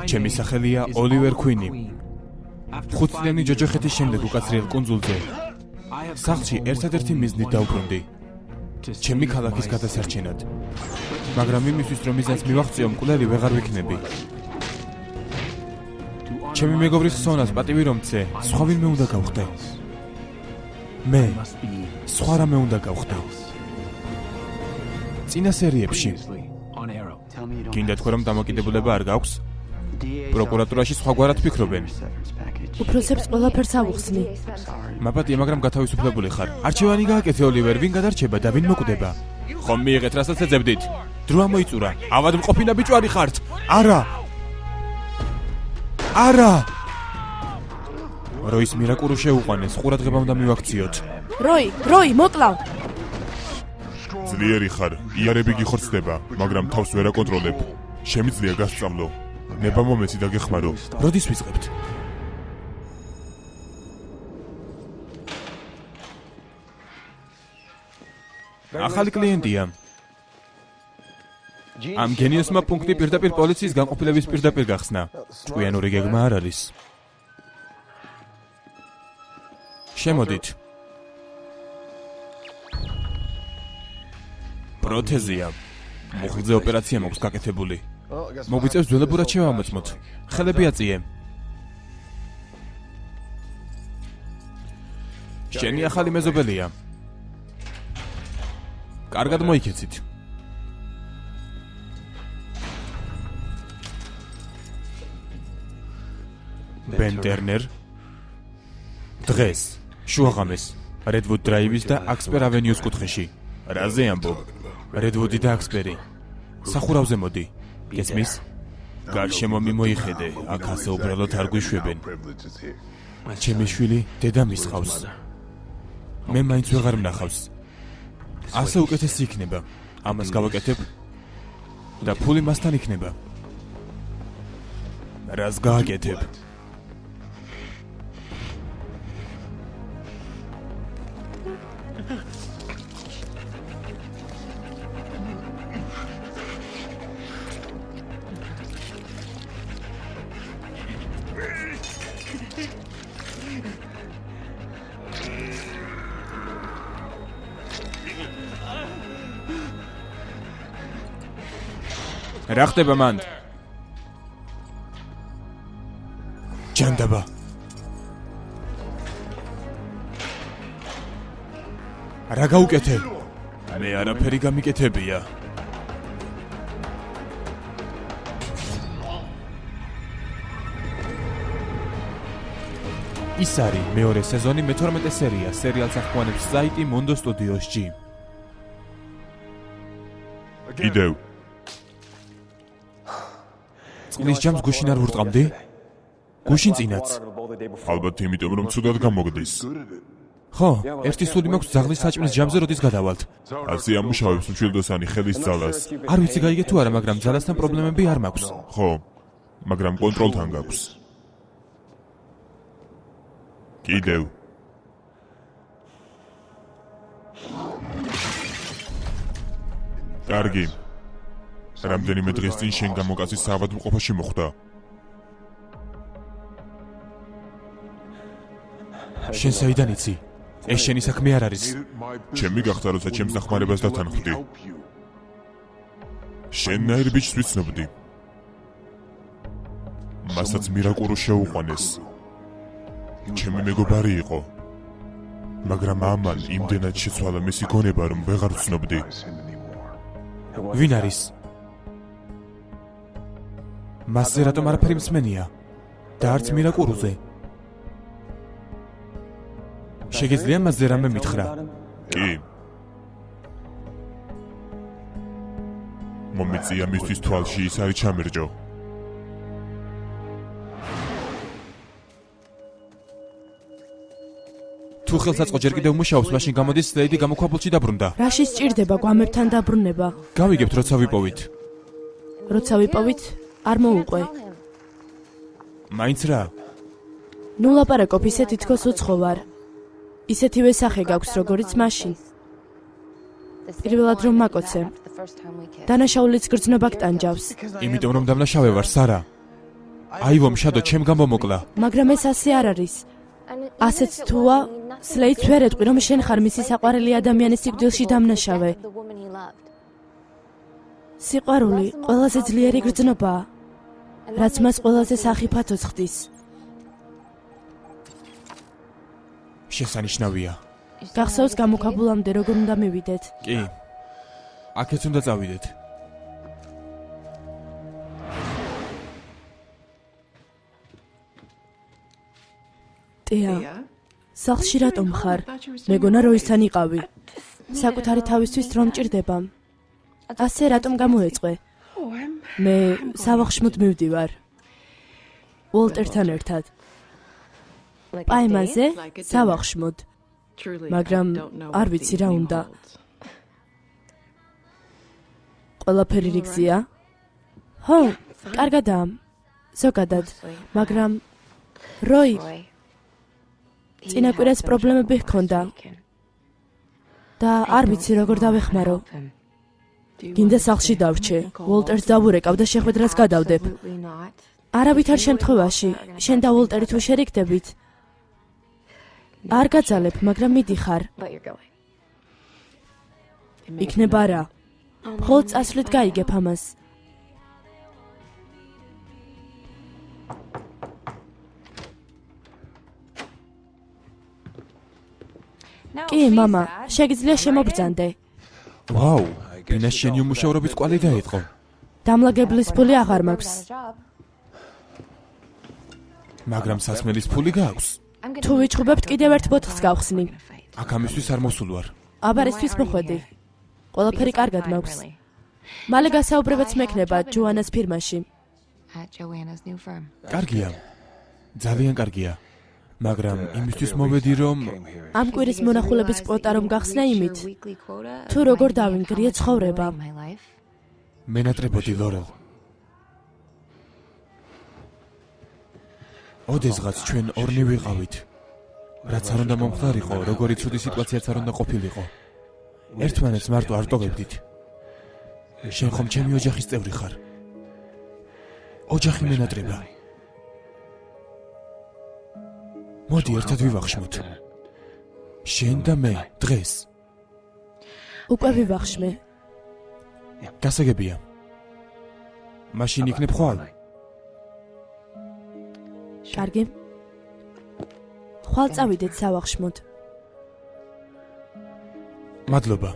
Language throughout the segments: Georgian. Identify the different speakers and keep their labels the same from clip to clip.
Speaker 1: ჩემი სახელია ოლივერ ქვინი. 5 წლიანი ჯოჯოხეთის შემდეგ უკაცრიელ კუნძულზე სახლში ერთადერთი მიზნით დავბრუნდი. ჩემი ქალაქის გადასარჩენად. მაგრამ იმისთვის რომ მიზანს მივაღწიო, მკვლელი ვეღარ ვიქნები. ჩემი მეგობრის ხსოვნას პატივი რომ მცე, სხვა ვინმე უნდა გავხდე. მე სხვა რამე უნდა გავხდე. წინა სერიებში გინდა თქვა რომ დამოკიდებულება არ გაქვს? პროკურატურაში სხვაგვარად ფიქრობენ.
Speaker 2: უფროსებს ყველაფერს ავუხსნი.
Speaker 1: მაპატია, მაგრამ გათავისუფლებული ხარ. არჩევანი გააკეთე ოლივერ, ვინ გადარჩება და ვინ მოკვდება? ხომ მიიღეთ რასაც ეძებდით? დრო ამოიწურა. ავადმყოფინა ბიჭვარი ხართ? არა. არა. როის მირაკურუ შეუყვანეს, ყურადღება უნდა მივაქციოთ.
Speaker 2: როი, მოკლავ.
Speaker 3: ძლიერი ხარ, იარები გიხორცდება, მაგრამ თავს ვერ აკონტროლებ. შემიძლია გასწავლო. ნება მომეცი და გეხმარო.
Speaker 1: როდის ვიწყებთ? ახალი კლიენტია. ამ გენიოსმა პუნქტი პირდაპირ პოლიციის განყოფილების პირდაპირ გახსნა. ჭკვიანური გეგმა არ არის. შემოდით. პროთეზია. მუხლზე ოპერაცია მაქვს გაკეთებული. მოგვიწევს ძველებურად შევამოწმოთ. ხელები აწიე. შენი ახალი მეზობელია. კარგად მოიქეცით. ბენ ტერნერ. დღეს შუაღამეს რედვუდ დრაივის და აქსპერ ავენიუს კუთხეში. რაზე ამბობ? რედვუდი და აქსპერი. სახურავზე მოდი. გესმის? გარშემო მიმოიხედე, აქ ასე უბრალოდ არ გვიშვებენ. ჩემი შვილი დედამისს ყავს. მე მაინც ვეღარ ვნახავს. ასე უკეთესი იქნება. ამას გავაკეთებ და ფული მასთან იქნება. რას გააკეთებ? რა ხდება მან? ჯანდაბა. რა გაუკეთე? მე არაფერი გამიკეთებია. ის არის მეორე სეზონი, მე-12 სერია, სერიალს ახმოვანებს საიტი Mondo Studios-ში.
Speaker 3: კიდევ
Speaker 1: წყლის ჯამს გუშინ არ ვურტყამდი? გუშინ წინაც.
Speaker 3: ალბათ იმიტომ რომ ცუდად გამოგდის.
Speaker 1: ხო, ერთი სული მაქვს ძაღლის საჭმლის ჯამზე როდის გადავალთ.
Speaker 3: ასე ამუშავებს მშვილდოსანი ხელის ძალას.
Speaker 1: არ ვიცი გაიგე თუ არა, მაგრამ ძალასთან პრობლემები არ მაქვს.
Speaker 3: ხო, მაგრამ კონტროლთან გაქვს. კიდევ კარგი. რამდენიმე დღის წინ შენ გამოკაცის საავადმყოფოში მოხვდა.
Speaker 1: შენ საიდან იცი? ეს შენი საქმე არ არის.
Speaker 3: ჩემი გახდა, როცა ჩემს დახმარებას დათანხმდი. შენნაირ ბიჭს ვიცნობდი. მასაც მირაკურუ შეუყვანეს. ჩემი მეგობარი იყო. მაგრამ ამან იმდენად შეცვალა მისი გონება, რომ ვეღარ ვცნობდი.
Speaker 1: ვინ არის? მასზე რატომ არაფერი მსმენია? და არც მირაკურუზე. შეგიძლია მასზე რამე მითხრა?
Speaker 3: კი. მომიწია მისთვის თვალში ის არის ჩამერჯო.
Speaker 1: თუ ხელსაწყო ჯერ კიდევ მუშაობს, მაშინ გამოდის სლეიდი გამოქვაბულში დაბრუნდა.
Speaker 2: რაში სჭირდება გვამებთან დაბრუნება?
Speaker 1: გავიგებთ, როცა ვიპოვით.
Speaker 2: როცა ვიპოვით, არ მოუყვე.
Speaker 1: მაინც რა?
Speaker 2: ნუ ლაპარაკობ, ისე თითქოს უცხო ვარ. ისეთივე სახე გაქვს, როგორიც მაშინ. პირველად რომ მაკოცე. დანაშაულიც გრძნობა გტანჯავს.
Speaker 1: იმიტომ რომ დამნაშავე ვარ, სარა. აივომ შადო ჩემ გამომოკლა.
Speaker 2: მაგრამ ეს ასე არ არის. ასეც თუა, სლეიდს ვერ ეტყვი, რომ შენ ხარ მისი საყვარელი ადამიანის სიკვდილში დამნაშავე. სიყვარული ყველაზე ძლიერი გრძნობაა, რაც მას ყველაზე სახიფათოს ხდის.
Speaker 1: შესანიშნავია.
Speaker 2: გახსოვს გამოქაბულამდე როგორ უნდა მივიდეთ.
Speaker 1: კი. აქაც უნდა წავიდეთ.
Speaker 2: ტეა, სახლში რატომ ხარ? მეგონა როისთან იყავი. საკუთარი თავისთვის რომ მჭირდება. ასე რატომ გამოეწყვე? მე სავახშმოდ მივდივარ. უოლტერთან ერთად. პაემაზე სავახშმოდ. მაგრამ არ ვიცი რა უნდა. ყველაფერი რიგზია? ხო, კარგადაა. ზოგადად, მაგრამ როი წინა კვირას პრობლემები ჰქონდა და არ ვიცი როგორ დავეხმარო. გინდა სახლში დავრჩე, უოლტერს დავურეკავ და შეხვედრას გადავდებ. არავითარ შემთხვევაში, შენ და უოლტერი თუ შერიგდებით, არ გაძალებ, მაგრამ მიდიხარ. იქნება რა. მხოლოდ წასვლით გაიგებ ამას. კი, მამა, შეგიძლია შემობრძანდე.
Speaker 1: ვაუ, ბინა შენი უმუშავრობის კვალი დაიწყო.
Speaker 2: დამლაგებლის ფული აღარ მაქვს.
Speaker 1: მაგრამ სასმელის ფული გაქვს.
Speaker 2: თუ ვიჭხუბებთ, კიდევ ერთ ბოთლს გავხსნი.
Speaker 1: აქ ამისთვის არ მოსულ ვარ.
Speaker 2: აბარისთვის მოხვედი. ყველაფერი კარგად მაქვს. მალე გასაუბრებაც მექნება ჯოანას ფირმაში.
Speaker 1: კარგია. ძალიან კარგია. მაგრამ იმისთვის მოვედი რომ
Speaker 2: ამ კვირის მონახულების კვოტა რომ გახსნა იმით, თუ როგორ დავინგრიე ცხოვრება.
Speaker 1: მენატრებოდი ლორელ. ოდესღაც ჩვენ ორნი ვიყავით. რაც არ უნდა მომხდარიყო, როგორი ცუდი სიტუაციაც არ უნდა ყოფილიყო. ერთმანეთს მარტო არ ტოვებდით. შენ ხომ ჩემი ოჯახის წევრი ხარ. ოჯახი მენატრება. მოდი ერთად ვივახშმოთ. შენ და მე დღეს.
Speaker 2: უკვე ვივახშმე.
Speaker 1: გასაგებია. მაშინ იქნებ ხვალ.
Speaker 2: კარგი. ხვალ წავიდეთ სავახშმოდ.
Speaker 1: მადლობა.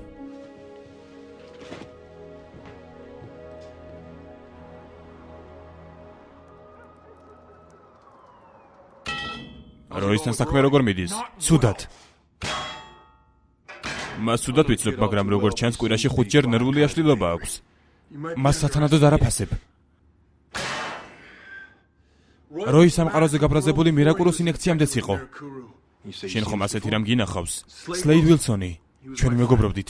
Speaker 1: როისთან საქმე როგორ მიდის? ცუდად. მას ცუდად ვიცნობ, მაგრამ როგორც ჩანს, კვირაში 5 ჯერ ნერვული აშლილობა აქვს. მას სათანადოდ არაფასებ. როი სამყაროზე გაბრაზებული მირაკუროს ინექციამდეც იყო. შენ ხომ ასეთი რამ გინახავს? სლეიდ ვილსონი, ჩვენ მეგობრობდით.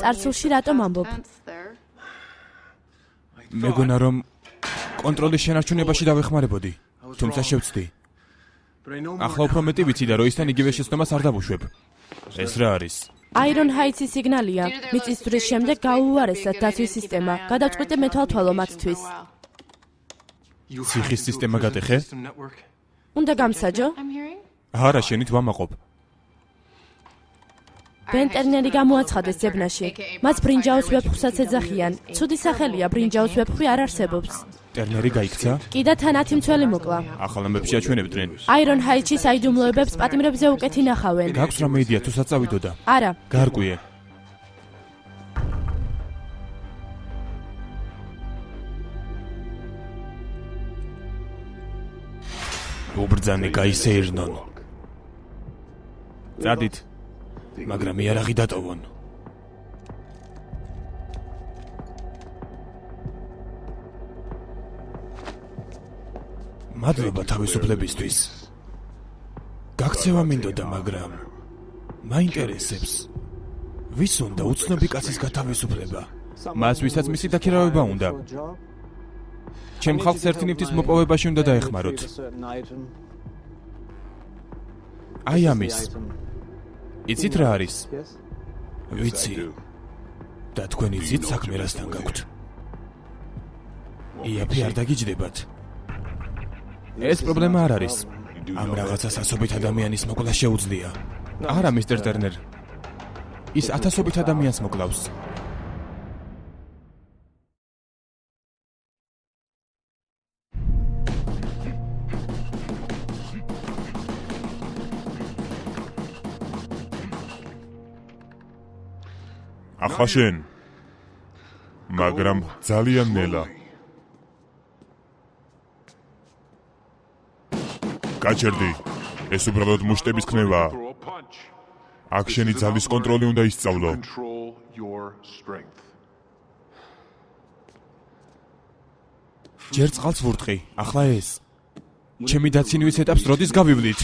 Speaker 2: წარსულში რატომ ამბობ?
Speaker 1: მეგონა რომ კონტროლის შენარჩუნებაში დავეხმარებოდი, თუმცა შევცდი. ახლა უფრო მეტი ვიცი და როისთან იგივე შეცდომას არ დავუშვებ. ეს რა არის?
Speaker 2: აირონ ჰაიცის სიგნალია. მიწისძვრის შემდეგ გაუუარესად დაცვის სისტემა. გადავწყვიტე მეთვალთვალო მათთვის.
Speaker 1: ციხის სისტემა გატეხე?
Speaker 2: უნდა გამსაჯო?
Speaker 1: არა, შენით ვამაყობ.
Speaker 2: ბენ ტერნერი გამოაცხადეს ძებნაში. მას ბრინჯაოს ვეფხვსაც ეძახიან. ცუდი სახელია, ბრინჯაოს ვეფხვი არ არსებობს.
Speaker 1: ტერნერი გაიქცა?
Speaker 2: კი და თან 10 მცველი მოკლა.
Speaker 1: ახალ ამბებში აჩვენებდნენ.
Speaker 2: აირონ ჰაიჩის საიდუმლოებებს პატიმრებზე უკეთი ნახავენ.
Speaker 1: გაქვს რამე იდეა თუ საწავიდოდა?
Speaker 2: არა.
Speaker 1: გარკვიე. უბრძანე გაისეირნონ. წადით. მაგრამ იარაღი დატოვონ. მადლობა თავისუფლებისთვის. გაქცევა მინდოდა, მაგრამ მაინტერესებს. ვის უნდა უცნობი კაცის გათავისუფლება? მას ვისაც მისი დაქირავება უნდა. ჩემ ხალხს ერთი ნივთის მოპოვებაში უნდა დაეხმაროთ. აი ამის. იცით რა არის? ვიცი. და თქვენ იცით საქმე რასთან გაქვთ? იაფი არ დაგიჯდებათ. ეს პრობლემა არ არის. ამ რაღაცას ასობით ადამიანის მოკლა შეუძლია. არა, მისტერ ტერნერ. ის ათასობით ადამიანს მოკლავს.
Speaker 3: ახლა შენ. მაგრამ ძალიან ნელა. გაჩერდი. ეს უბრალოდ მუშტების ქნევაა. აქ შენი ძალის კონტროლი უნდა ისწავლო.
Speaker 1: ჯერ წყალს ვურტყი, ახლა ეს. ჩემი დაცინვის ეტაპს როდის გავივლით?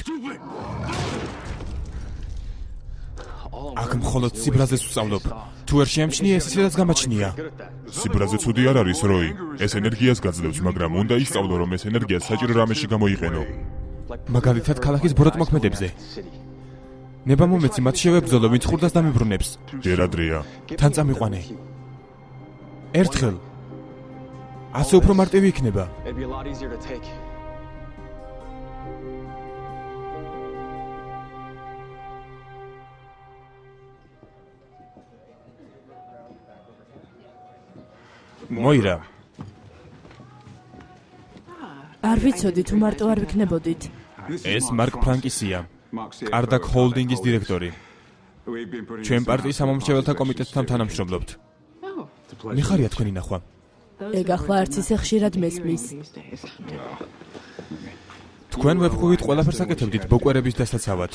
Speaker 1: აქ მხოლოდ სიბრაზეს ვსწავლობ. თუ არ შეამჩნია, ეს ისედაც გამაჩნია.
Speaker 3: სიბრაზე ცუდი არ არის, როი. ეს ენერგიას გაძლევს, მაგრამ უნდა ისწავლო, რომ ეს ენერგია საჭირო რამეში გამოიყენო.
Speaker 1: მაგალითად, ქალაქის ბოროტმოქმედებზე. ნებამომეცი მათ შევებრძოლო, ვინც ხურდას დამიბრუნებს.
Speaker 3: დერადრია.
Speaker 1: თან წამიყვანე. ერთხელ. ასე უფრო მარტივი იქნება. მოირა.
Speaker 2: არ ვიცოდი თუ მარტო არ ვიქნებოდით.
Speaker 1: ეს მარკ ფრანკისია. კარდაკ ჰოლდინგის დირექტორი. ჩვენ პარტიის სამომრჩეველთა კომიტეტთან თანამშრომლობთ. მიხარია თქვენი ნახვა.
Speaker 2: ეგ ახლა არც ისე ხშირად მესმის.
Speaker 1: თქვენ ვებხვევით ყველაფერს აკეთებდით ბოკვერების დასაცავად.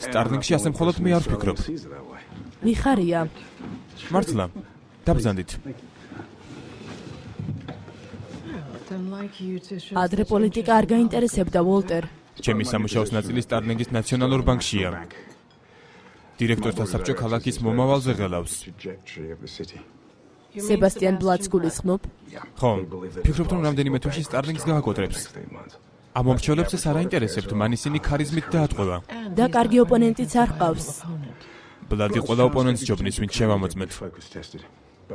Speaker 1: სტარლინგში ასე მხოლოდ მე არ ვფიქრობ.
Speaker 2: მიხარია.
Speaker 1: მართლა. დაბრძანდით.
Speaker 2: ადრე პოლიტიკა არ გაინტერესებდა ვოლტერ.
Speaker 1: ჩემი სამუშაოს ნაწილი სტარლინგის ნაციონალურ ბანკშია. დირექტორთა საბჭო ქალაქის მომავალზე ღელავს.
Speaker 2: სებასტიან ბლატს გულისხმობ?
Speaker 1: ხო, ფიქრობთ რომ რამდენიმე თვეში სტარლინგს გააკოტრებს. ამ მომრჩევლებს ეს არ აინტერესებთ, მან ისინი ქარიზმით დაატყვევა.
Speaker 2: და კარგი ოპონენტიც არ ყავს.
Speaker 1: ბლადი ყველა ოპონენტს ჯობნის, ვინც შევამოწმეთ.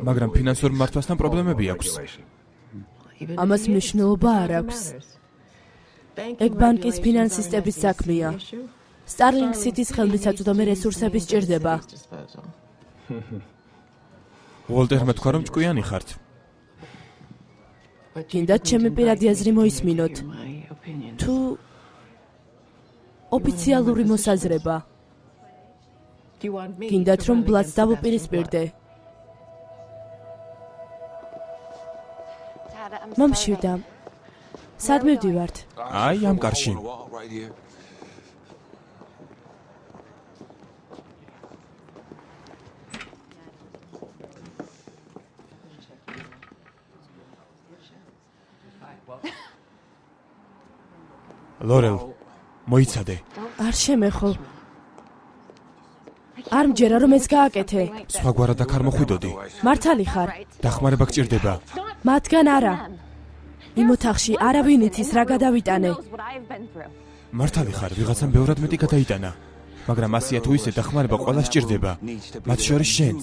Speaker 1: მაგრამ ფინანსურ მართვასთან პრობლემები აქვს.
Speaker 2: ამას მნიშვნელობა არ აქვს. ეგ ბანკის ფინანსისტების საქმეა. სტარლინგ სიტის ხელმისაწვდომი რესურსები სჭირდება.
Speaker 1: ვოლტერმა თქვა რომ ჭკვიანი ხართ.
Speaker 2: გინდათ ჩემი პირადი აზრი მოისმინოთ. თუ ოფიციალური მოსაზრება. გინდათ რომ ბლატს დავუპირისპირდე. მომშვიდა. სად მივდივართ?
Speaker 1: აი ამ კარში. ლორელ, მოიცადე.
Speaker 2: არ შემეხო. არ მჯერა რომ ეს გააკეთე.
Speaker 1: სხვაგვარად აქ არ მოხვიდოდი.
Speaker 2: მართალი ხარ?
Speaker 1: დახმარება გჭირდება.
Speaker 2: მათგან არა. იმ ოთახში არავინ იცის რა გადავიტანე.
Speaker 1: მართალი ხარ, ვიღაცამ ბევრად მეტი გადაიტანა. მაგრამ ასია თუ ისე დახმარება ყველას სჭირდება. მათ შორის შენც.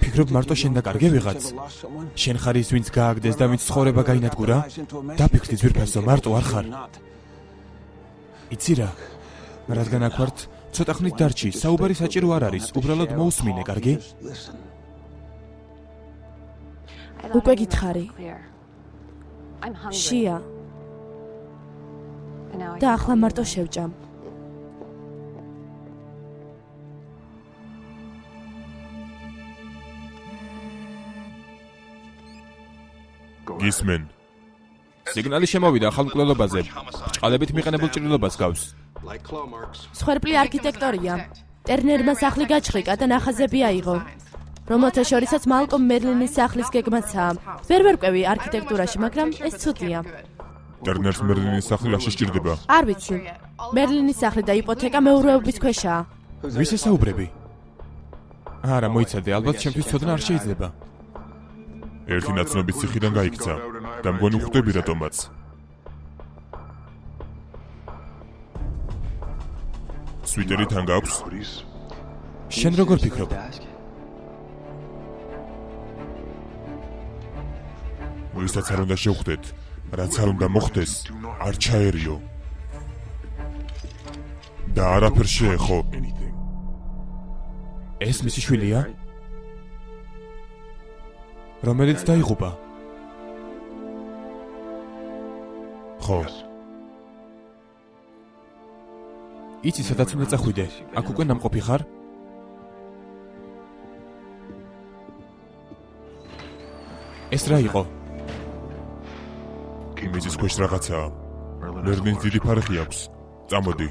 Speaker 1: ფიქრობ მარტო შენ დაკარგე ვიღაც? შენ ხარ ის, ვინც გააგდეს და ვინც ცხოვრება გაინადგურა? დაფიქრდი ძვირფასო, მარტო არ ხარ. იცი რა? რადგან აქ ვართ, ცოტა ხნით დარჩი, საუბარი საჭირო არ არის, უბრალოდ მოусმინე, კარგი?
Speaker 2: უკვე გითხარი. შია. და ახლა მარტო შევჭამ.
Speaker 3: გისმენ.
Speaker 1: სიგნალი შემოვიდა ახალ მკვლელობაზე. ბრჭყალებით მიყენებულ ჭრილობას გავს.
Speaker 2: სხერპლი არქიტექტორია. ტერნერმა სახლი გაჩხრიკა და ნახაზები აიღო. რომელთა შორისაც მალკომ მერლინის სახლის გეგმაცაა. ვერ ვერკვევი არქიტექტურაში, მაგრამ ეს ცუდია.
Speaker 3: ტერნერს მერლინის სახლი რა შეჭირდება?
Speaker 2: არ ვიცი. მერლინის სახლი და იპოთეკა მეურვეობის ქვეშაა.
Speaker 1: ვის ესაუბრები? არა, მოიცადე, ალბათ ჩემთვის ცოდნა არ შეიძლება.
Speaker 3: ერთი ნაცნობის ციხიდან გაიქცა და მგონი ხვდები რატომაც. სვიტერი თან გაქვს?
Speaker 1: შენ როგორ ფიქრობ?
Speaker 3: ვისაც არ უნდა შევხვდეთ, რაც არ უნდა მოხდეს, არ ჩაერიო. და არაფერ შეეხო.
Speaker 1: ეს მისი შვილია? რომელიც დაიღუპა?
Speaker 3: ხო,
Speaker 1: იცი სადაც უნდა წახვიდე? აქ უკვე ნამყოფი ხარ? ეს რა იყო?
Speaker 3: მიწის ქვეშ რაღაცაა. მერლინს დიდი ფარხი აქვს. წამოდი.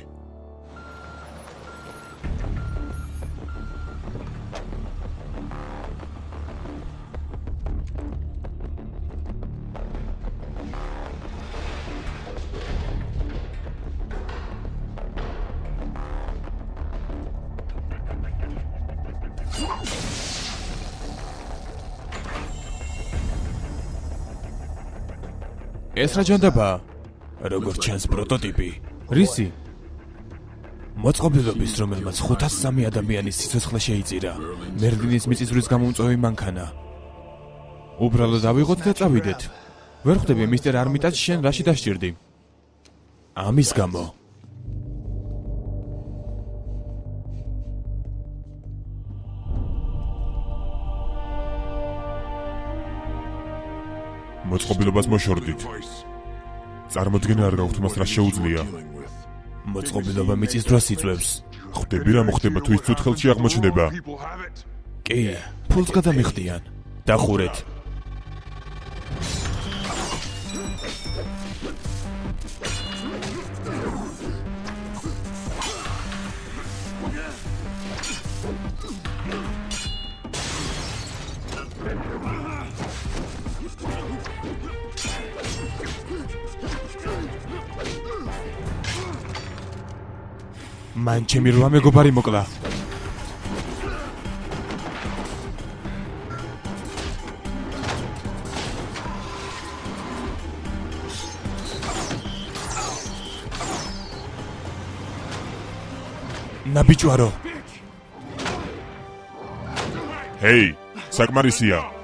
Speaker 1: ეს რა ჯანდაბაა? როგორც ჩანს პროტოტიპი. რისი? მოწყობილობის, რომელმაც 503 ადამიანის სიცოცხლე შეიწირა. მერლინის მიწისძვრის გამომწვევი მანქანა. უბრალოდ ავიღოთ და წავიდეთ. ვერ ხვდები მისტერ არმიტაჟ შენ რაში დასჭირდი? ამის გამო.
Speaker 3: მოწყობილობას მოშორდით. წარმოდგენა არ გაქვთ მას რა შეუძლია.
Speaker 1: მოწყობილობა მიწის დროს იწვევს.
Speaker 3: ხვდები რა მოხდება თუ ის ცუთხელში აღმოჩნდება.
Speaker 1: კი, ფულს გადამიხდიან. დახურეთ. მან ჩემი რვა მეგობარი მოკლა. ნაბიჯვარო.
Speaker 3: ჰეი, საკმარისია.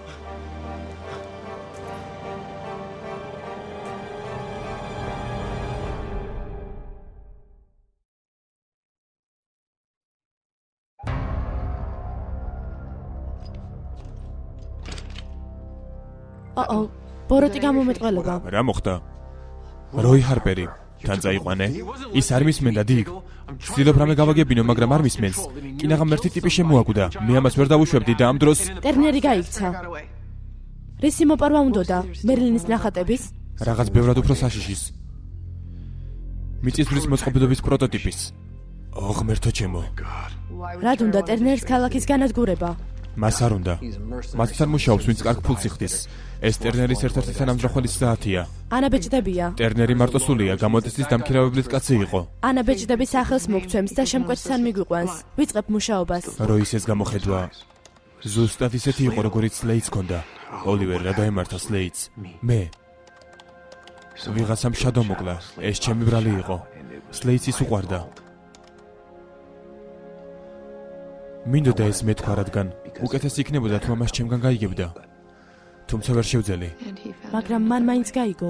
Speaker 2: ბოროტი გამომეტყველება.
Speaker 1: რა მოხდა? როი ჰარპერი. თან წაიყვანე. ის არ მისმენდა დიგ. ვცდილობ რამე გავაგებინო, მაგრამ არ მისმენს. კინაღამ ერთი ტიპი შემოაკვდა. მე ამას ვერ დავუშვებდი და ამ დროს
Speaker 2: ტერნერი გაიქცა. რისი მოპარვა უნდოდა? მერლინის ნახატების?
Speaker 1: რაღაც ბევრად უფრო საშიშის. მიწისძვრის მოწყობილობის პროტოტიპის. ღმერთო ჩემო.
Speaker 2: რად უნდა ტერნერის ქალაქის განადგურება?
Speaker 1: მას არ უნდა. მასთან მუშაობს, ვინც კარგ ფულს იხდის. ეს ტერნერის ერთ-ერთი თანამძღვარი საათია.
Speaker 2: ანა ბეჭდებია.
Speaker 1: ტერნერი მარტოსულია, გამოტესტის დამქირავებლის კაცი იყო.
Speaker 2: ანა ბეჭდების სახელს მოგცემს და შემკვეთთან მიგვიყვანს. ვიწყებ მუშაობას.
Speaker 1: როის ეს გამოხედვა ზუსტად ისეთი იყო, როგორიც სლეიც ჰქონდა. ოლივერ რა დაემართა სლეიც? მე. ვიღაცამ შადო მოკლა. ეს ჩემი ბრალი იყო. სლეიცის უყვარდა. მინდოდა ეს მეთქვა, რადგან უკეთესი იქნებოდა თუ ამას ჩემგან გაიგებდა. თუმცა ვერ შევძელი.
Speaker 2: მაგრამ მან მაინც გაიგო.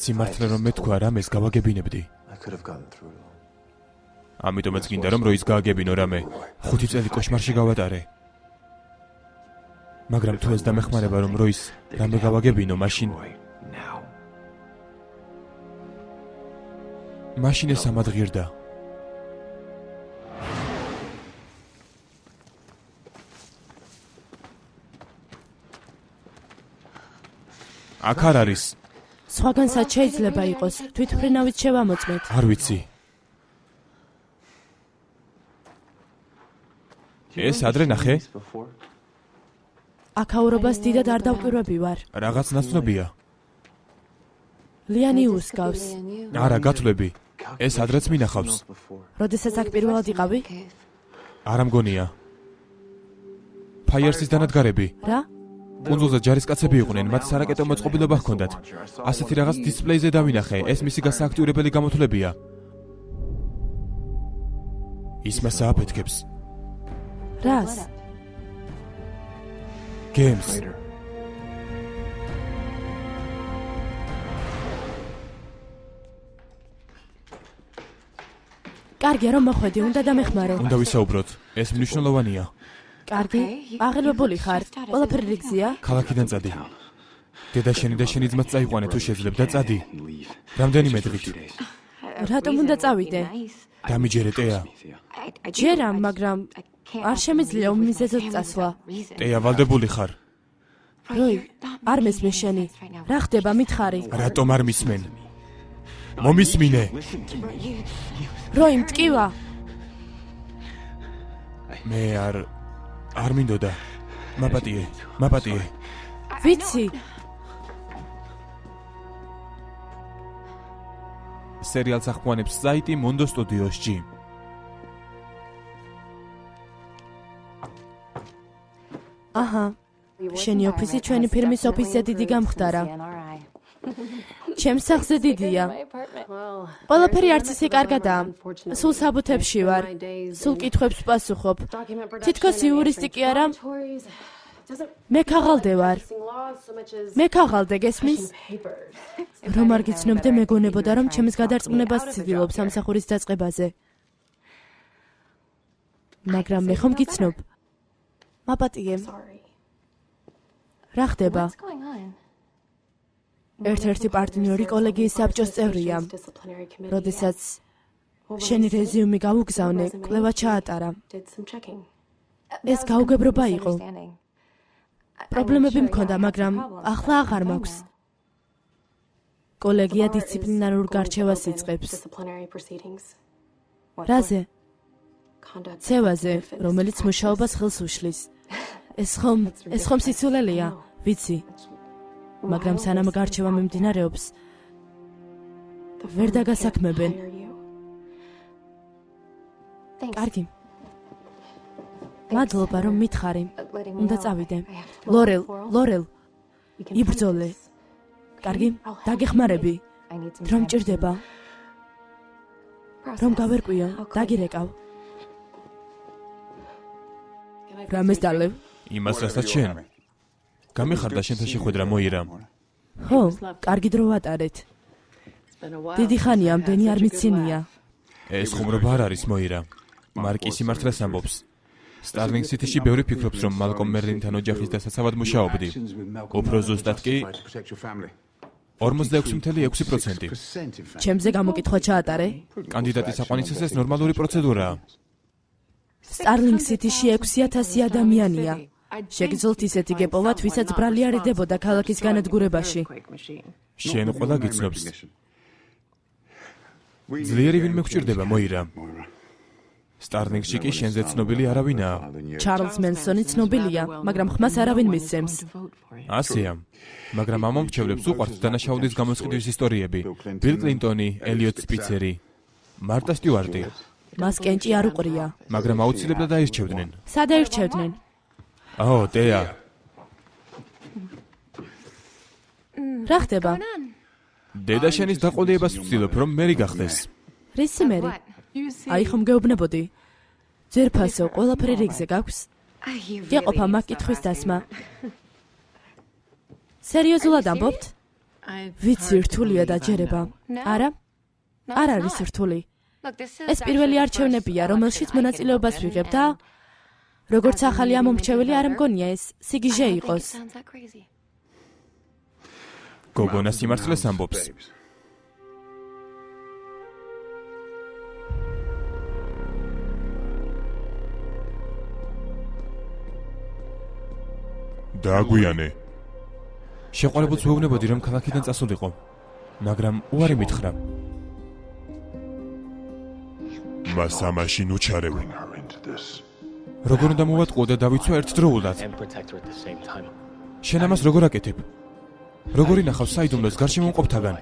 Speaker 1: სიმართლე რომ მეთქვა, რამეს გავაგებინებდი. ამიტომაც გინდა რომ როის გააგებინო რამე. 5 წელი კოშმარში გავატარე. მაგრამ თუ ეს დამეხმარება რომ როის რამე გავაგებინო, მაშინ ეს ამადღირდა. აქ არ არის.
Speaker 2: სხვაგანსაც შეიძლება იყოს. თვითმფრინავით შევამოწმეთ.
Speaker 1: არ ვიცი. ეს ადრე ნახე?
Speaker 2: აქაურობას დიდად არ დავკვირვები ვარ.
Speaker 1: რაღაც ნაცნობია.
Speaker 2: ლიანი უსგავს.
Speaker 1: არა, გათვლები. ეს ადრეც მინახავს.
Speaker 2: როდესაც აქ პირველად იყავი?
Speaker 1: არა მგონია. ფაიერსის დანადგარები.
Speaker 2: რა?
Speaker 1: კუნძულზე ჯარისკაცები იყვნენ, მათ სარაკეტო მოწყობილობა ჰქონდათ. ასეთი რაღაც დისპლეიზე დავინახე, ეს მისი გასააქტიურებელი გამოთვლებია. ის მას ააფეთქებს.
Speaker 2: რას?
Speaker 1: გემს.
Speaker 2: კარგია რომ მოხვედი, უნდა დამეხმარო.
Speaker 1: უნდა ვისაუბროთ. ეს მნიშვნელოვანია.
Speaker 2: კარგი, აღელვებული ხარ. ყველაფერი რიგზია?
Speaker 1: ქალაქიდან წადი. დედა შენი და შენი ძმაც წაიყვანე თუ შეძლებ და წადი. რამდენიმე დღით.
Speaker 2: რატომ უნდა წავიდე?
Speaker 1: დამიჯერე ტეა.
Speaker 2: ჯერა, მაგრამ არ შემიძლია უმიზეზოდ წასვლა.
Speaker 1: ტეა ვალდებული ხარ.
Speaker 2: როი, არ მესმის შენი. რა ხდება, მითხარი?
Speaker 1: რატომ არ მისმენ? მომისმინე.
Speaker 2: როი, მტკივა.
Speaker 1: მე არ მინდოდა. მაპატიე.
Speaker 2: ვიცი.
Speaker 1: სერიალს ახმოვანებს საიტი Mondo Studios-ში.
Speaker 2: აჰა. შენი ოფისი ჩვენი ფირმის ოფისზე დიდი გამხდარა. ჩემს სახლზე დიდია. ყველაფერი არც ისე კარგადაა. სულ საბუთებში ვარ. სულ კითხვებს ვპასუხობ. თითქოს იურისტი კი არა? მე ქაღალდე ვარ. მე ქაღალდე გესმის? რომ არ გიცნობდე მეგონებოდა რომ ჩემს გადარწმუნებას ცდილობ სამსახურის დაწყებაზე. მაგრამ მე ხომ გიცნობ? მაპატიე. რა ხდება? ერთ-ერთი პარტნიორი კოლეგიის საბჭოს წევრია. როდესაც შენი რეზიუმი გაუგზავნე, კვლევა ჩაატარა. ეს გაუგებრობა იყო. პრობლემები მქონდა, მაგრამ ახლა აღარ მაქვს. კოლეგია დისციპლინარულ გარჩევას იწყებს. რაზე? ცევაზე, რომელიც მუშაობას ხელს უშლის. ეს ხომ სიცოლელია, ვიცი. მაგრამ სანამ გარჩევა მიმდინარეობს, ვერ დაგასაქმებენ. კარგი. მადლობა რომ მითხარი. უნდა წავიდე. ლორელ. იბრძოლე. კარგი, დაგეხმარები. რომ მჭირდება. რომ გავერკვიო, დაგირეკავ. რამეს დალევ?
Speaker 1: იმას რასაც შენ. გამიხარდა შენთან შეხვედრა მოირა.
Speaker 2: ხო, კარგი დრო ვატარეთ. დიდი ხანია ამდენი არ მიცინია.
Speaker 1: ეს ხუმრობა არ არის მოირა. მარკი სიმართლეს ამბობს. Starling City-ში ბევრი ფიქრობს, რომ მალკომ მერლინთან ოჯახის დასაცავად მუშაობდი. უფრო ზუსტად კი 46.6%.
Speaker 2: ჩემზე გამოკითხვა ჩაატარე?
Speaker 1: კანდიდატის აყვანისას ეს ნორმალური პროცედურაა.
Speaker 2: Starling City-ში 6,000 ადამიანია. შეგძლოთ ისეთი გეპოვათ, ვისაც ბრალი არ იდებოდა ქალაქის განადგურებაში.
Speaker 1: შენ ყველა გიცნობს. ძლიერი ვინმე გვჭირდება, მოირა. Starling-ში კი შენზე ცნობილი არავინაა.
Speaker 2: ჩარლზ მენსონი ცნობილია, მაგრამ ხმას არავინ მისცემს.
Speaker 1: ასეა. მაგრამ ამ მომრჩევლებს უყვართ დანაშაულის გამოსყიდვის ისტორიები. ბილ კლინტონი, ელიოტ სპიცერი, მარტა სტიუარტი.
Speaker 2: მას კენჭი არ უყრია.
Speaker 1: მაგრამ აუცილებლად აირჩევდნენ.
Speaker 2: სად აირჩევდნენ?
Speaker 1: აო, ტეა.
Speaker 2: რა ხდება?
Speaker 1: დედა შენის დაყოლებას ვცდილობ, რომ მერი გახდეს.
Speaker 2: რისი მერი? აი ხომ გეუბნებოდი? ძერფასო, ყველაფერი რიგზე გაქვს? გეყოფა მაგ კითხვის დასმა. სერიოზულად ამბობთ? ვიცი, რთულია დაჯერება. არა? არ არის რთული. ეს პირველი არჩევნებია, რომელშიც მონაწილეობას ვიღებ და როგორც ახალი ამომრჩეველი არ მგონია ეს სიგიჟე იყოს.
Speaker 1: გოგონა სიმართლეს ამბობს.
Speaker 3: დააგვიანე.
Speaker 1: შეყვარებულს ვეუბნებოდი, რომ ქალაქიდან წასულიყო, მაგრამ უარი მითხრა.
Speaker 3: მას ამაში ნუჩარევ.
Speaker 1: როგორ უნდა მოვატყუო და დავიცვა ერთდროულად? შენ ამას როგორ აკეთებ? როგორ ინახავს საიდუმლოს გარშემო მყოფთაგან?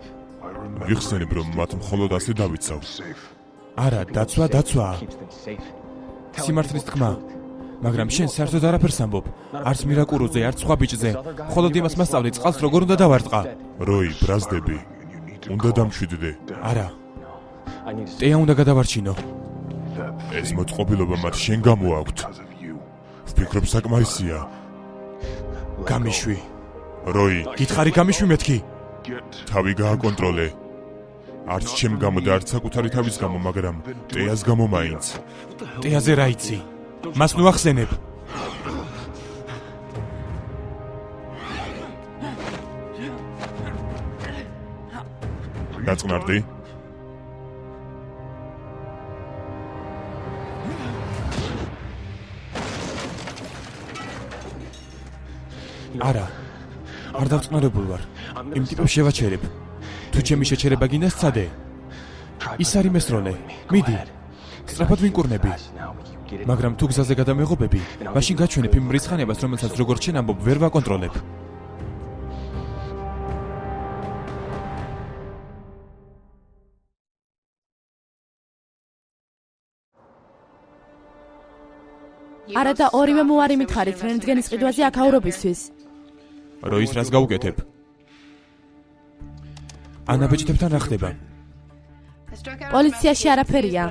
Speaker 3: ვიხსენებ, რომ მათ მხოლოდ ასე დავიცავ.
Speaker 1: არა, დაცვა. სიმართლის თქმა. მაგრამ შენ საერთოდ არაფერს ამბობ. არც მირაკურუზე, არც სხვა ბიჭზე. მხოლოდ იმას მასწავლე, წყალს როგორ უნდა დავარტყა.
Speaker 3: როი, ბრაზდები. უნდა დამშვიდდე.
Speaker 1: არა. ტეა უნდა გადავარჩინო.
Speaker 3: ეს მოწყობილობა მათ შენ გამოაქვთ. ვფიქრობ საკმარისია.
Speaker 1: გამიშვი.
Speaker 3: როი,
Speaker 1: გითხარი გამიშვი მეთქი.
Speaker 3: თავი გააკონტროლე. არც ჩემ გამო და არც საკუთარი თავის გამო, მაგრამ ტეას გამო მაინც.
Speaker 1: ტეაზე რა იცი? მას ნუ ახსენებ.
Speaker 3: დაწყნარდი?
Speaker 1: არა. არ დავწყნარებულ ვარ. იმ ტიპებს შევაჩერებ. თუ ჩემი შეჩერება გინდა სცადე. ის არის მესროლე. მიდი. სწრაფად ვინკურნები. მაგრამ თუ გზაზე გადამეღობები, მაშინ გაჩვენებ იმ მრისხანებას, რომელსაც როგორც შენ ამბობ, ვერ ვაკონტროლებ.
Speaker 2: არა და ორივე მოარი მითხარით რენტგენის ყიდვაზე აქაურობისთვის.
Speaker 1: როის რას გაუკეთებ? ანაბეჭდებთან რა ხდება?
Speaker 2: პოლიციაში არაფერია.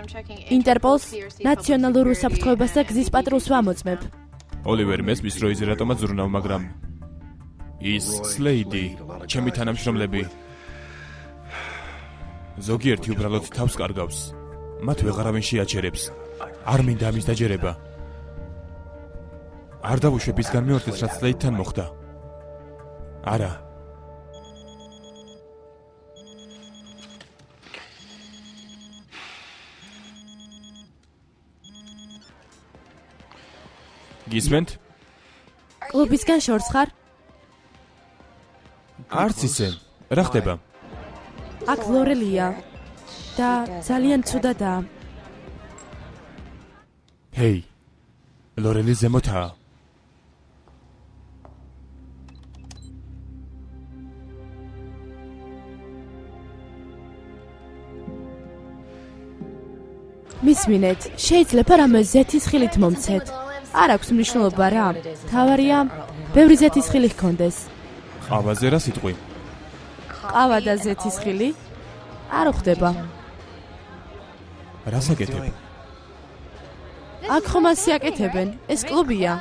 Speaker 2: ინტერპოლს, ნაციონალურ უსაფრთხოებას და გზის პატრულს ვამოწმებ.
Speaker 1: ოლივერ მესმის რო იზ რატომაც ზრუნავ, მაგრამ ის სლეიდი, ჩემი თანამშრომლები ზოგიერთი უბრალოდ თავს კარგავს. მათ ვეღარავინ შეაჩერებს. არ მინდა ამის დაჯერება. არ დავუშვებ ის განმეორდეს, რაც სლეიდთან მოხდა. არა. გისმენთ?
Speaker 2: კლუბისგან შორს ხარ?
Speaker 1: არც ისე. რა ხდება?
Speaker 2: აქ ლორელია და ძალიან ცუდადაა.
Speaker 1: ჰეი. ლორელი ზემოთაა. მისმინეთ, შეიძლება რამე ზეთის ხილით მომცეთ. არ აქვს მნიშვნელობა რა. თავარია, ბევრი ზეთის ხილი ჰქონდეს. ყავაზე რა სიტყვი?
Speaker 2: ყავა და ზეთის ხილი? არ ხდება.
Speaker 1: რას აკეთებ?
Speaker 2: აქ ხომ ასე აკეთებენ? ეს კლუბია.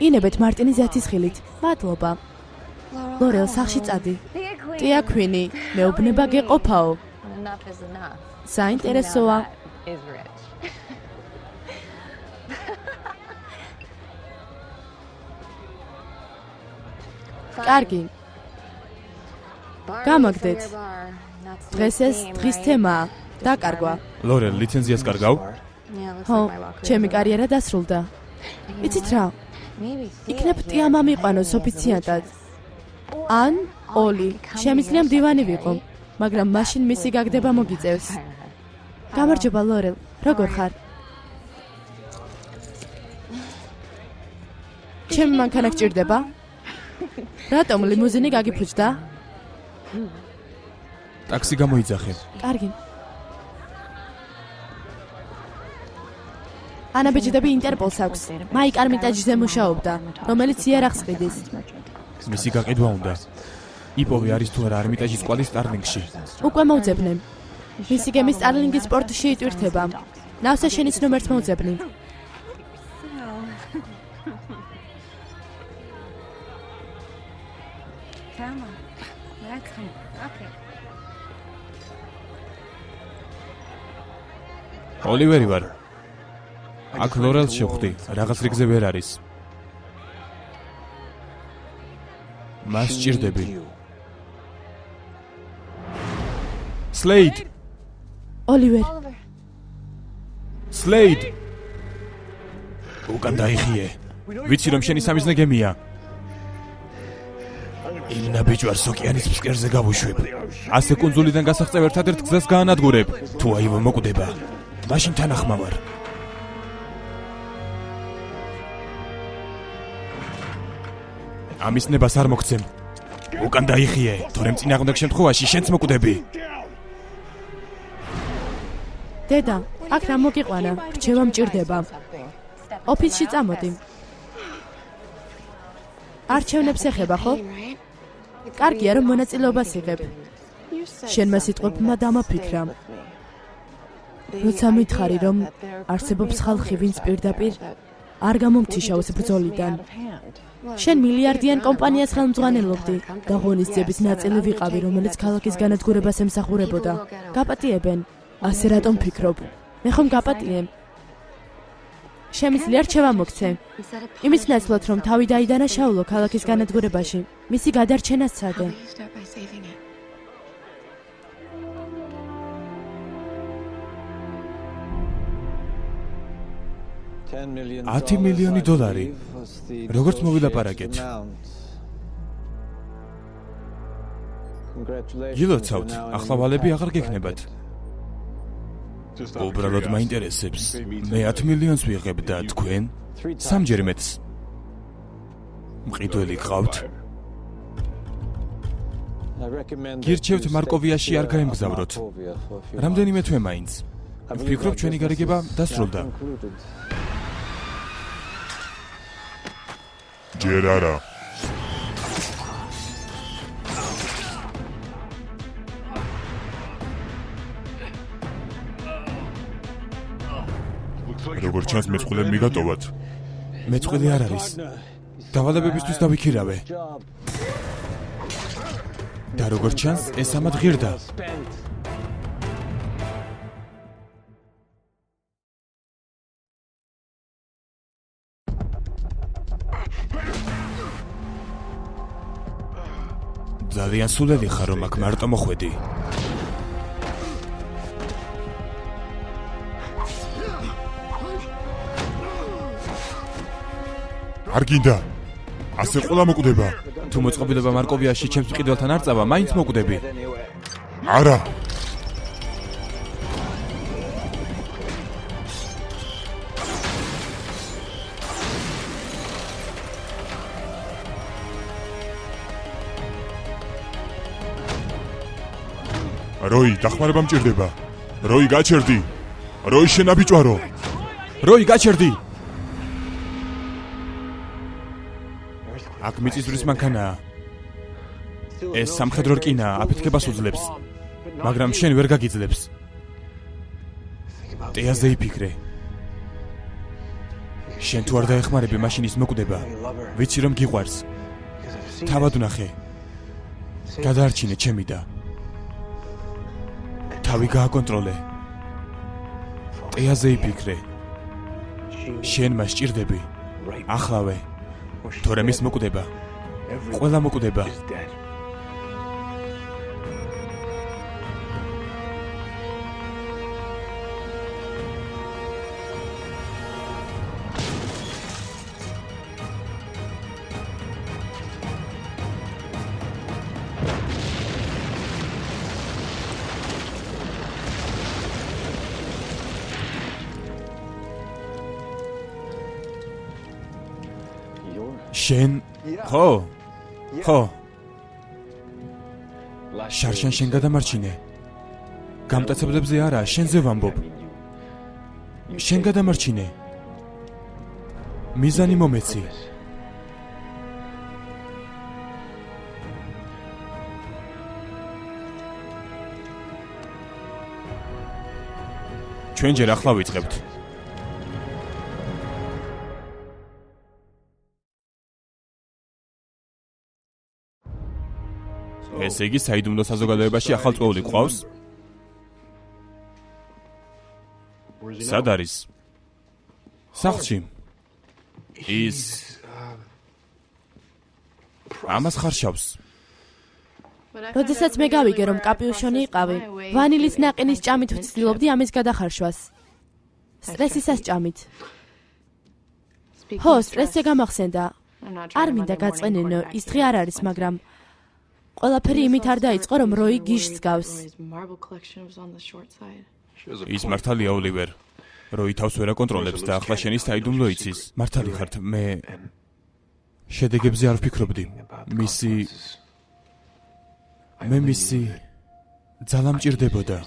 Speaker 2: ინებეთ მარტინი ზეთის ხილით. მადლობა. ლორელ სახში წადი. ტია ქვინი, მეუბნება გეყოფაო. საინტერესოა. კარგი. გამაგდეთ. დღეს ეს დღის თემაა. დაკარგვა.
Speaker 1: ლორელ, ლიცენზიას კარგავ?
Speaker 2: ხო, ჩემი კარიერა დასრულდა. იცით რა? იქნებ ტია მამიყვანოს ოფიციანტად. ან ოლი, შემიძლია მდივანი ვიყო, მაგრამ მაშინ მისი გაგდება მოგიწევს. გამარჯობა ლორელ, როგორ ხარ? ჩემი მანქანა გჭირდება? რატომ ლიმუზინი გაგიფუჭდა?
Speaker 1: ტაქსი გამოიძახე.
Speaker 2: კარგი. ანაბეჭდები ინტერპოლს აქვს. მაიკ არმიტაჯზე მუშაობდა, რომელიც იარაღს ყიდის.
Speaker 1: მისი გაყიდვა უნდა. იპოვე არის თუ არა არმიტაჯის კვალი სტარლინგში.
Speaker 2: უკვე მოვძებნე. მისი გემი სტარლინგის პორტში იტვირთება. ნავსა შენის ნომერს მოვძებნი.
Speaker 1: ოლივერი ვარ. აქ ლორელს შევხვდი, რაღაც რიგზე ვერ არის. მას სჭირდები. სლეიდ!
Speaker 2: ოლივერ,
Speaker 1: სლეიდ! უკან დაიხიე. ვიცი რომ შენი სამიზნე გემია. იმ ნაბიჯვარს ოკეანის ფსკერზე გავუშვებ. ასე კუნძულიდან გასაღწევ ერთადერთ გზას გაანადგურებ. თუ აივო მოკვდება, მაშინ თანახმა ვარ. ამის ნებას არ მოგცემ. უკან დაიხიე, თორემ წინააღმდეგ შემთხვევაში შენც მოკვდები.
Speaker 2: დედა, აქ რა მოგიყვანა? რჩევა მჭირდება. ოფისში წამოდი. არჩევნებს ეხება, ხო? კარგია, რომ მონაწილეობას იღებ. შენმა სიტყვებმა დამაფიქრა. როცა მითხარი, რომ არსებობს ხალხი, ვინც პირდაპირ არ გამომთიშაოს ბრძოლიდან. შენ მილიარდიან კომპანიას ხელმძღვანელობდი და ღონისძიების ნაწილი ვიყავი, რომელიც ქალაქის განადგურებას ემსახურებოდა. გაპატიებენ. ასე რატომ ფიქრობ? მე ხომ გაპატიემ? შემიძლია რჩევა მოგცე. იმის ნაცვლად, რომ თავი დაიდანაშაულო ქალაქის განადგურებაში, მისი გადარჩენა სცადე.
Speaker 1: 10 მილიონი დოლარი. როგორც მოვილაპარაკეთ? გილოცავთ, ახლა ვალები აღარ გექნებათ. უბრალოდ მაინტერესებს. მე 10 მილიონს ვიღებ და თქვენ 3-ჯერ მეტს. მყიდველი გყავთ? გირჩევთ მარკოვიაში არ გაემგზავროთ. რამდენიმე თვე მაინც. ვფიქრობ ჩვენი გარიგება დასრულდა.
Speaker 3: ჯერ არა. როგორც ჩანს მეწყვილე მიგატოვათ.
Speaker 1: მეწყვილე არ არის. დავალებებისთვის დავიქირავე. და როგორც ჩანს, ეს ამად ღირდა. ძალიან სულელი ხარ, რომ აქ მარტო მოხვედი.
Speaker 3: არ გინდა. ასე ყველა მოკვდება.
Speaker 1: თუ მოწყობილება მარკოვიაში ჩემს მყიდველთან არ წავა, მაინც მოკვდები.
Speaker 3: არა. როი, დახმარება მჭირდება. როი, გაჩერდი. როი, შენაბიჭვარო.
Speaker 1: როი, გაჩერდი. აქ მიწისძვრის მანქანაა. ეს სამხედრო რკინაა, აფეთქებას უძლებს. მაგრამ შენ ვერ გაგიძლებს. ტეაზე იფიქრე. შენ თუ არ დაეხმარები, მაშინ ის მოკვდება. ვიცი რომ გიყვარს. თავად ვნახე. გადაარჩინე ჩემი და თავი გააკონტროლე. ტეაზე იფიქრე. შენ მას ჭირდები. ახლავე. თორემ ის მოკვდება. ყველა მოკვდება. შენ ხო? ხო. შარშან შენ გადამარჩინე. გამტაცებლებზე არა, შენზე ვამბობ. შენ გადამარჩინე. მიზანი მომეცი. ჩვენ ჯერ ახლა ვიწყებთ. ესე იგი, საიდუმლო საზოგადოებაში ახალწეული გვყავს? სად არის? სახლში. ის ამას ხარშავს.
Speaker 2: როდესაც მე გავიგე, რომ კაპიუშონი იყავი, ვანილის ნაყინის ჭამით ვცდილობდი ამის გადახარშვას. სტრესისას ჭამით. ხო, სტრესზე გამახსენდა. არ მინდა გაწყენინო, ის დღე არ არის, მაგრამ ყველაფერი იმით არ დაიწყო, რომ როი გიშს გავს.
Speaker 1: ის მართალია, ოლივერ. როი თავს ვერ აკონტროლებს და ახლა შენი საიდუმლო იცის. მართალი ხართ, მე შედეგებზე არ ვფიქრობდი. მისი ძალა მჭირდებოდა.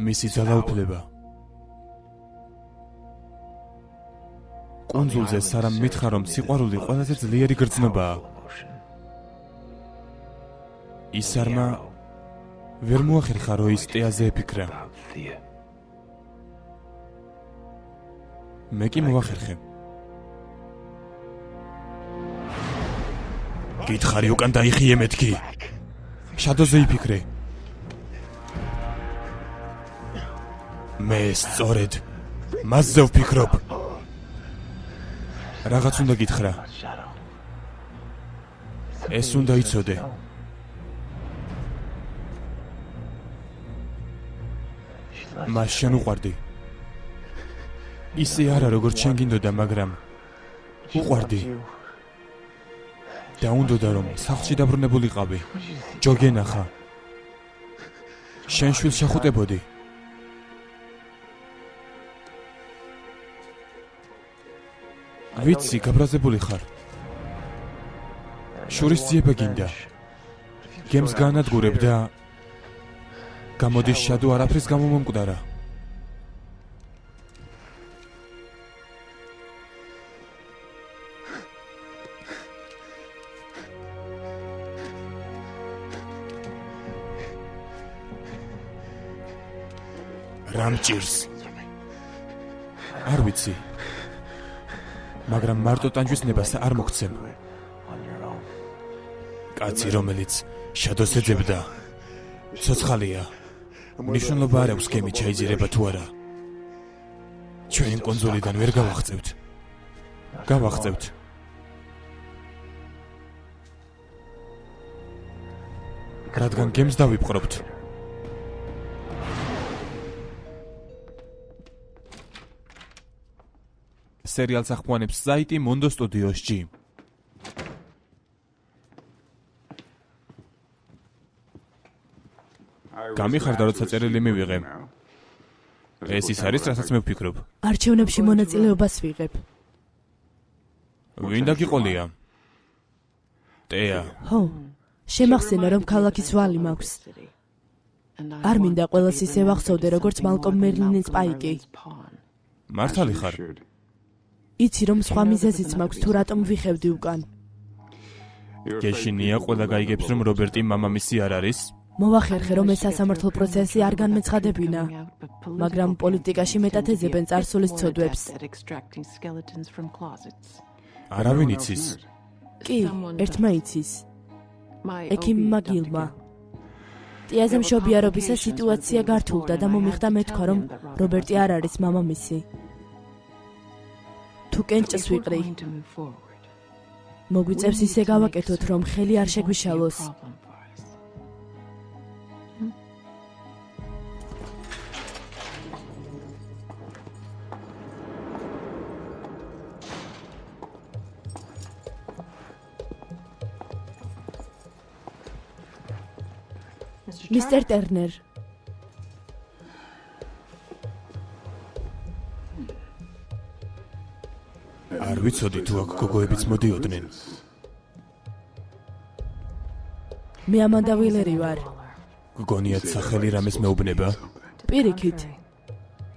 Speaker 1: მისი ძალაუფლება. კონძულზე სარამ მითხრა, რომ სიყვარული ყველაზე ძლიერი გრძნობაა. ის არმა ვერ მოახერხა, რომ ის ტეაზე ეფიქრა. მე კი მოვახერხე. გითხარი უკან დაიხიე მეთქი. შადოზე იფიქრე. მე სწორედ მასზე ვფიქრობ. რაღაც უნდა გითხრა. ეს უნდა იცოდე. მას შენ უყვარდი. ისე არა როგორც შენ გინდოდა, მაგრამ უყვარდი. და უნდოდა რომ სახლში დაბრუნებულიყავი. ჯო გენახა. შენ შვილს შეხუტებოდი. ვიცი, გაბრაზებული ხარ. შურის ძიება გინდა. გემს განადგურებ და გამოდის შადო არაფრის გამო მომკვდარა. რამ ჭირს? არ ვიცი. მაგრამ მარტო ტანჯვისნებას არ მოგცემ. კაცი, რომელიც შადოს ეძებდა, ცოცხალია. მნიშვნელობა არ აქვს გემი ჩაიძირება თუ არა. ჩვენ კონძოლიდან ვერ გავახწევთ. გავახწევთ. რადგან გემს დავიპყრობთ. სერიალს ახმოვანებს საიტი Mondo Studios-ში. გამიხარდა, როცა წერილი მივიღე. ეს ის არის, რასაც მე ვფიქრობ.
Speaker 2: არჩევნებში მონაწილეობას ვიღებ.
Speaker 1: ვინ დაგიყოლია? ტეა.
Speaker 2: ხო, შემახსენა, რომ ქალაქის ვალი მაქვს. არ მინდა ყველას ისე ვახსოვდე, როგორც მალკომ მერლინის პაიკი.
Speaker 1: მართალი ხარ?
Speaker 2: იცი, რომ სხვა მიზეზიც მაქვს, თუ რატომ ვიხევდი უკან.
Speaker 1: გეშინია, ყველა გაიგებს, რომ რობერტი მამამისი არ არის?
Speaker 2: მოვახერხე, რომ ეს სასამართლო პროცესი არ განმეცხადებინა, მაგრამ პოლიტიკაში მეტად ეძებენ წარსულის ცოდვებს.
Speaker 1: არავინ იცის.
Speaker 2: კი, ერთმა იცის. ექიმმა გილმა. ტიაზე მშობიარობისა სიტუაცია გართულდა და მომიხდა მეთქვა, რომ რობერტი არ არის მამამისი. თუ კენჭს ვიყრი, მოგვიწევს ისე გავაკეთოთ, რომ ხელი არ შეგვიშალოს. მისტერ ტერნერ.
Speaker 1: არ ვიცოდი თუ აქ გოგოებიც მოდიოდნენ.
Speaker 2: მე ამანდა ვილერი ვარ.
Speaker 1: გგონიათ სახელი რამეს მეუბნება?
Speaker 2: პირიქით.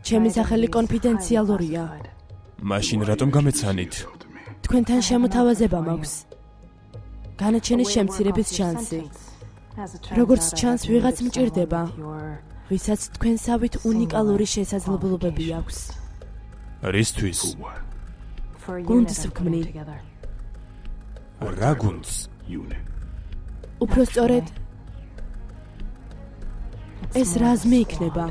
Speaker 2: ჩემი სახელი კონფიდენციალურია.
Speaker 1: მაშინ რატომ გამეცანით?
Speaker 2: თქვენთან შემოთავაზება მაქვს. განაჩენის შემცირების შანსი. როგორც ჩანს, ვიღაც მჭირდება, ვისაც თქვენსავით უნიკალური შესაძლებლობები აქვს.
Speaker 1: რისთვის?
Speaker 2: გუნდს ვქმნი.
Speaker 1: რა გუნდს?
Speaker 2: უფრო სწორედ, ეს რაზმი იქნება.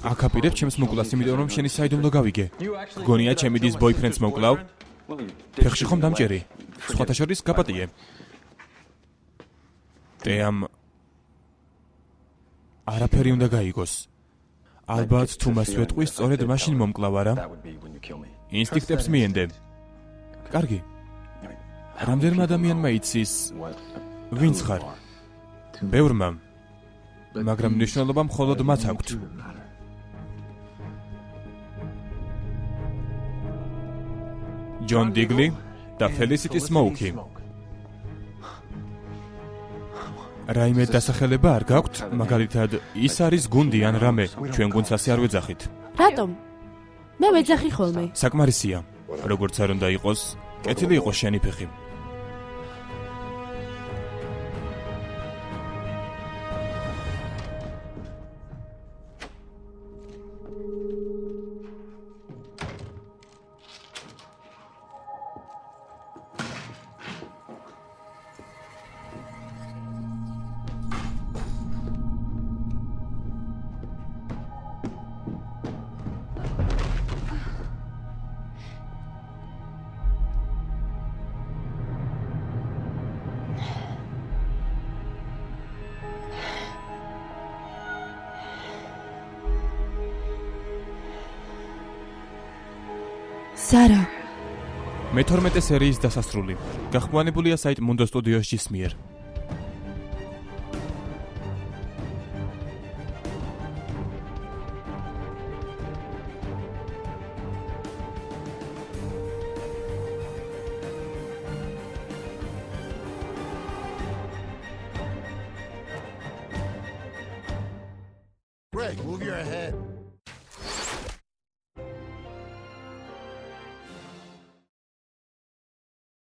Speaker 1: აკაპირებ ჩემს მოკვლას, იმიტომ რომ შენი საიდუმლო გავიგე. გგონია ჩემი დის ბოიფრენდს მოკვლავ? ფეხში ხომ დამჭერი? სხვათა შორის გაპატიე. ტეამ არაფერი უნდა გაიგოს. ალბათ თუ მას ვეტყვი, სწორედ მაშინ მომკლავ არა? ინსტინქტებს მიენდე. კარგი. რამდენმა ადამიანმა იცის ვინც ხარ? ბევრმა. მაგრამ მნიშვნელობა მხოლოდ მათ აქვთ. ჯონ დიგლი და ფელისიტი სმოუკი. რაიმე დასახელება არ გაქვთ, მაგალითად, ის არის გუნდი ან რამე, ჩვენ გუნდს ასე არ ვეძახით.
Speaker 2: რატომ? მე ვეძახი ხოლმე.
Speaker 1: საკმარისია. როგორც არ უნდა იყოს, კეთილი იყოს შენი ფეხი.
Speaker 2: ზარა.
Speaker 1: მე-12 სერიის დასასრული. გახმოვანებულია საიტ Mundo Studios-ის მიერ.
Speaker 4: Greg, move your head.